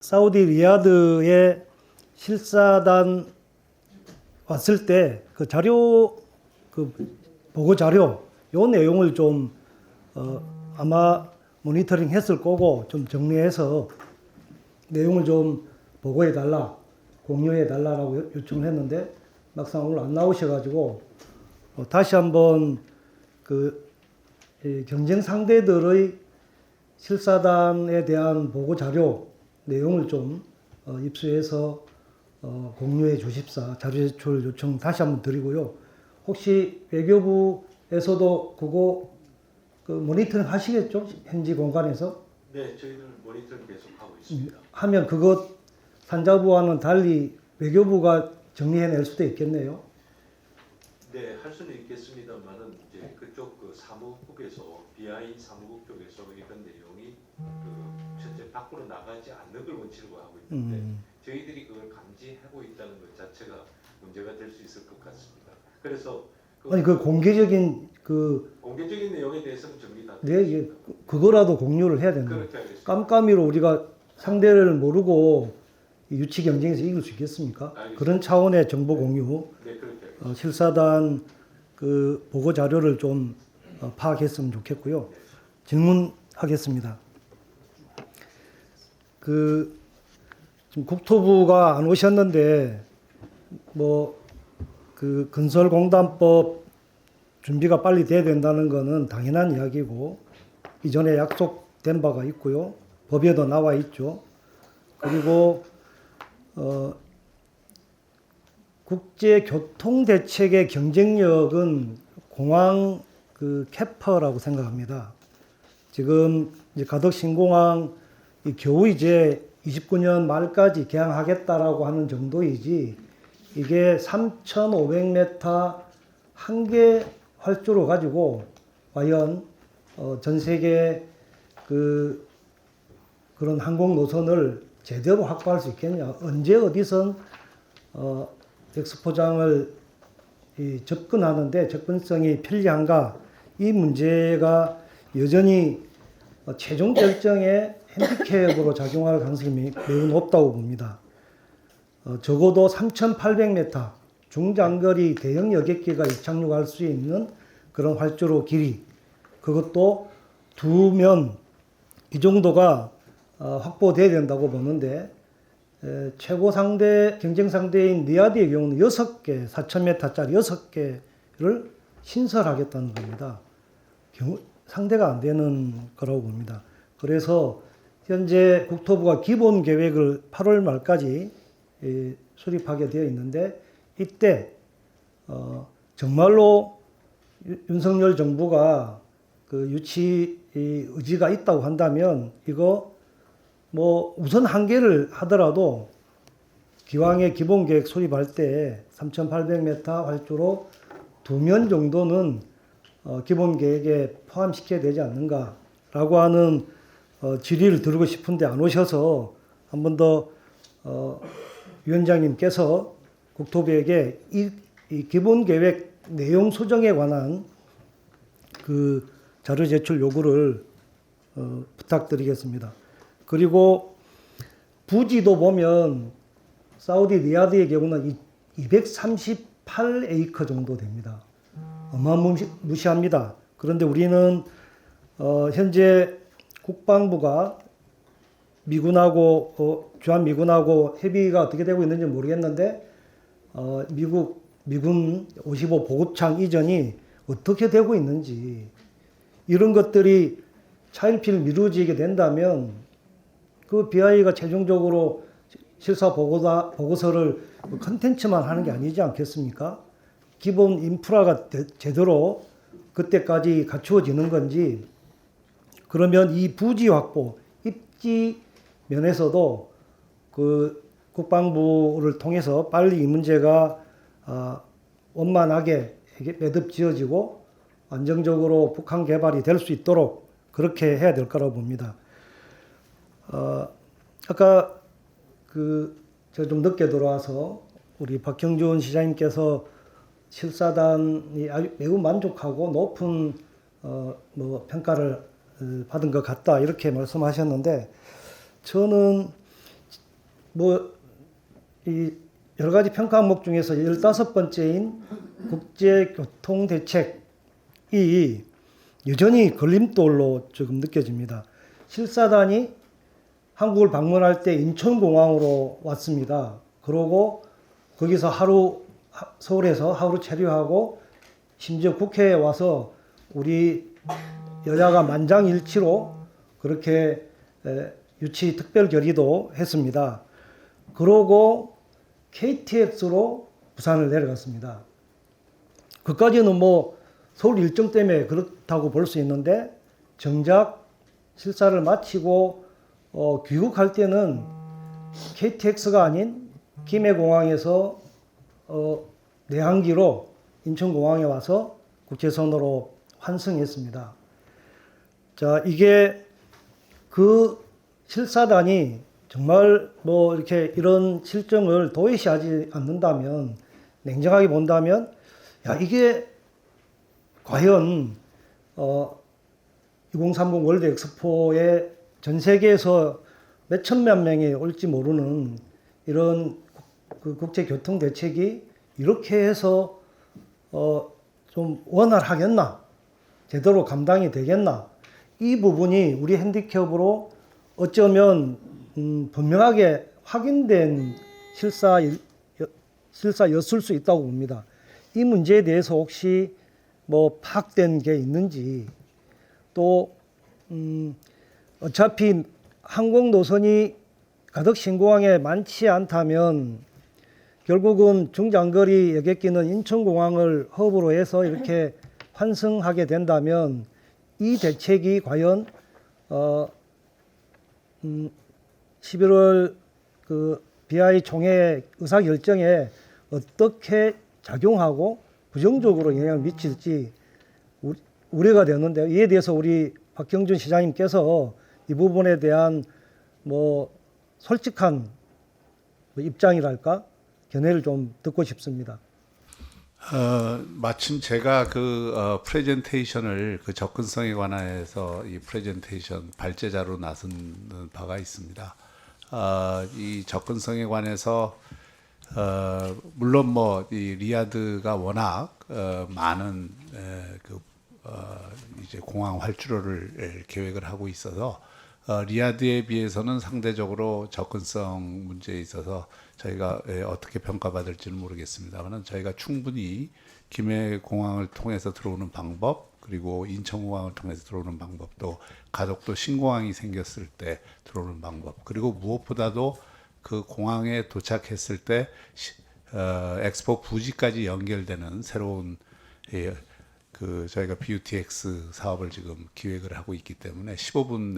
사우디 리야드에 실사단 왔을 때 그 자료, 그 보고 자료, 요 내용을 좀 아마 모니터링 했을 거고 좀 정리해서 내용을 좀 보고해 달라, 공유해 달라라고 요청을 했는데 막상 오늘 안 나오셔가지고 다시 한번 그 경쟁 상대들의 실사단에 대한 보고 자료 내용을 좀 입수해서 공유해 주십사 자료 제출 요청 다시 한번 드리고요. 혹시 외교부에서도 그거 그 모니터링 하시겠죠? 현지 공간에서? 네, 저희는 모니터링 계속 하고 있습니다. 하면 그것 산자부와는 달리 외교부가 정리해낼 수도 있겠네요. 네, 할 수는 있겠습니다만은 이제 그쪽 그 사무국에서 BI 사무국 쪽에서 이런 내용이 그 현재 밖으로 나가지 않는 걸 원칙으로 하고 있는데 저희들이 그걸 감지하고 있다는 것 자체가 문제가 될 수 있을 것 같습니다. 그래서 아니 그 공개적인 그 공개적인 내용에 대해서는 정리 다 네, 예, 그거라도 공유를 해야 된다. 그렇게 하겠습니다. 깜깜이로 우리가 상대를 모르고 유치 경쟁에서 이길 수 있겠습니까? 알겠습니다. 그런 차원의 정보 공유, 네, 그렇게 하겠습니다. 실사단 그 보고 자료를 좀 파악했으면 좋겠고요. 질문하겠습니다. 그 지금 국토부가 안 오셨는데 뭐 그 건설공단법 준비가 빨리 돼야 된다는 거는 당연한 이야기고 이전에 약속된 바가 있고요. 법에도 나와 있죠. 그리고 국제교통대책의 경쟁력은 공항 그 캐퍼라고 생각합니다. 지금 이제 가덕 신공항 겨우 이제 29년 말까지 개항하겠다라고 하는 정도이지 이게 3,500m 한 개 활주로 가지고 과연 전 세계 그런 항공 노선을 제대로 확보할 수 있겠냐? 언제 어디선 엑스포장을 접근하는데 접근성이 편리한가? 이 문제가 여전히 최종 결정에 핸디캡으로 작용할 가능성이 매우 높다고 봅니다. 적어도 3,800m 중장거리 대형 여객기가 이착륙할 수 있는 그런 활주로 길이, 그것도 두 면 이 정도가 확보돼야 된다고 보는데 최고 상대 경쟁 상대인 리야드의 경우는 6개 4,000m짜리 6개를 신설하겠다는 겁니다. 상대가 안 되는 거라고 봅니다. 그래서 현재 국토부가 기본 계획을 8월 말까지 수립하게 되어 있는데 이때 정말로 윤석열 정부가 그 유치 의지가 있다고 한다면 이거 뭐 우선 한계를 하더라도 기왕의 기본 계획 수립할 때 3,800m 활주로 2면 정도는 기본 계획에 포함시켜야 되지 않는가라고 하는 질의를 들고 싶은데 안 오셔서 한 번 더 위원장님께서 국토부에게 이 기본 계획 내용 수정에 관한 그 자료 제출 요구를 부탁드리겠습니다. 그리고 부지도 보면 사우디 리야드의 경우는 238에이커 정도 됩니다. 어마무시합니다. 그런데 우리는 현재 국방부가 미군하고 주한미군하고 협의가 어떻게 되고 있는지 모르겠는데 미군 55 보급창 이전이 어떻게 되고 있는지 이런 것들이 차일피일 미루어지게 된다면 그 BI가 최종적으로 실사 보고서를 컨텐츠만 하는 게 아니지 않겠습니까? 기본 인프라가 제대로 그때까지 갖추어지는 건지, 그러면 이 부지 확보, 입지 면에서도 그 국방부를 통해서 빨리 이 문제가 원만하게 매듭 지어지고 안정적으로 북한 개발이 될 수 있도록 그렇게 해야 될 거라고 봅니다. 아까 제가 좀 늦게 들어와서 우리 박형준 시장님께서 실사단이 아주 매우 만족하고 높은 뭐 평가를 받은 것 같다 이렇게 말씀하셨는데 저는 뭐 이 여러 가지 평가 항목 중에서 15번째인 국제교통대책이 여전히 걸림돌로 지금 느껴집니다. 실사단이 한국을 방문할 때 인천공항으로 왔습니다. 그러고 거기서 서울에서 하루 체류하고 심지어 국회에 와서 우리 여야가 만장일치로 그렇게 유치 특별 결의도 했습니다. 그러고 KTX로 부산을 내려갔습니다. 그까지는 뭐 서울 일정 때문에 그렇다고 볼 수 있는데 정작 실사를 마치고 귀국할 때는 KTX가 아닌 김해공항에서 내항기로 인천공항에 와서 국제선으로 환승했습니다. 자, 이게 그 실사단이 정말 뭐 이렇게 이런 실정을 도외시하지 않는다면, 냉정하게 본다면, 야, 이게 과연 2030 월드 엑스포에 전 세계에서 몇 천만 명이 올지 모르는 이런 그 국제 교통 대책이 이렇게 해서 좀 원활하겠나? 제대로 감당이 되겠나? 이 부분이 우리 핸디캡으로 어쩌면 분명하게 확인된 실사였을 수 있다고 봅니다. 이 문제에 대해서 혹시 뭐 파악된 게 있는지, 또 어차피 항공 노선이 가덕 신공항에 많지 않다면 결국은 중장거리 여객기는 인천공항을 허브로 해서 이렇게 환승하게 된다면 이 대책이 과연 11월 그 BI 총회 의사 결정에 어떻게 작용하고 부정적으로 영향을 미칠지 우려가 되는데, 이에 대해서 우리 박경준 시장님께서 이 부분에 대한 뭐 솔직한 입장이랄까 견해를 좀 듣고 싶습니다. 마침 제가 프레젠테이션을 그 접근성에 관해서 이 프레젠테이션 발제자로 나선 바가 있습니다. 이 접근성에 관해서 물론 뭐 이 리야드가 워낙 많은 이제 공항 활주로를 계획을 하고 있어서 리야드에 비해서는 상대적으로 접근성 문제에 있어서 저희가 어떻게 평가받을지는 모르겠습니다만, 저희가 충분히 김해 공항을 통해서 들어오는 방법, 그리고 인천공항을 통해서 들어오는 방법도, 가덕도 신공항이 생겼을 때 들어오는 방법, 그리고 무엇보다도 그 공항에 도착했을 때 엑스포 부지까지 연결되는 새로운 저희가 BUTX 사업을 지금 기획을 하고 있기 때문에 15분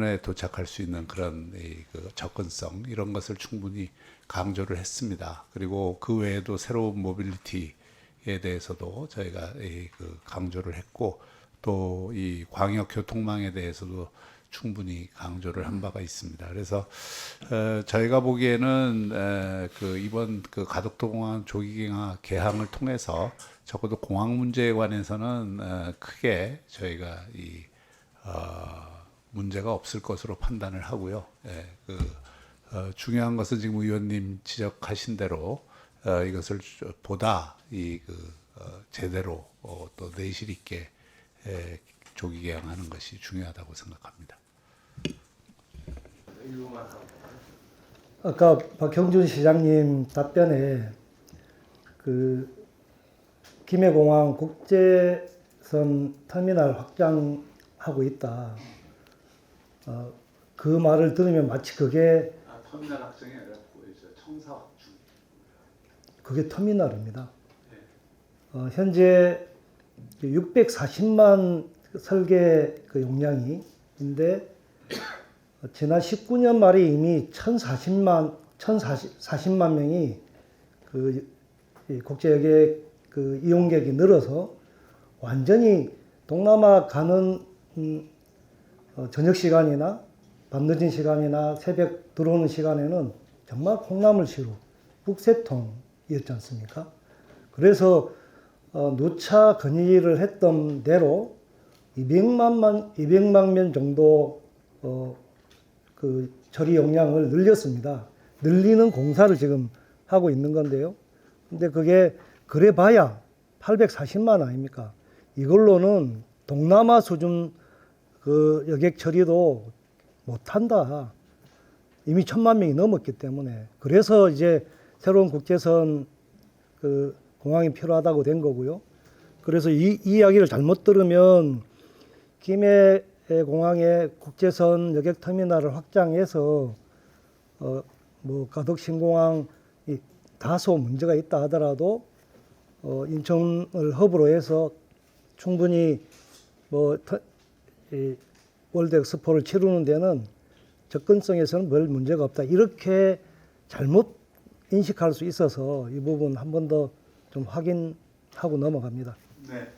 내에 도착할 수 있는 그런 그 접근성, 이런 것을 충분히 강조를 했습니다. 그리고 그 외에도 새로운 모빌리티에 대해서도 저희가 그 강조를 했고, 또 이 광역 교통망에 대해서도 충분히 강조를 한 바가 있습니다. 그래서 저희가 보기에는 이번 그 가덕도 공항 조기 개항을 통해서 적어도 공항 문제에 관해서는 크게 저희가 문제가 없을 것으로 판단을 하고요. 중요한 것은 지금 의원님 지적하신 대로 이것을 보다 제대로 또 내실 있게 조기 개항하는 것이 중요하다고 생각합니다. 아까 박형준 시장님 답변에 그 김해공항 국제선 터미널 확장하고 있다. 그 말을 들으면 마치 그게 터미널 확장이 아니라 청사 확충. 그게 터미널입니다. 현재 640만 설계 그 용량인데 지난 19년 말에 이미 1,040만 명이 그 국제여객 그 이용객이 늘어서 완전히 동남아 가는 저녁 시간이나 밤늦은 시간이나 새벽 들어오는 시간에는 정말 콩나물시루 북새통이었지 않습니까? 그래서 누차 건의를 했던 대로 200만 명 정도 그 처리 용량을 늘렸습니다. 늘리는 공사를 지금 하고 있는 건데요. 근데 그게 그래봐야 840만 아닙니까? 이걸로는 동남아 수준 그 여객 처리도 못한다. 이미 1,000만 명이 넘었기 때문에. 그래서 이제 새로운 국제선 그 공항이 필요하다고 된 거고요. 그래서 이 이야기를 잘못 들으면 김해 공항의 국제선 여객 터미널을 확장해서 뭐 가덕 신공항이 다소 문제가 있다 하더라도 인천을 허브로 해서 충분히 뭐 이 월드 엑스포를 치르는 데는 접근성에서는 별 문제가 없다. 이렇게 잘못 인식할 수 있어서 이 부분 한 번 더 좀 확인하고 넘어갑니다. 네.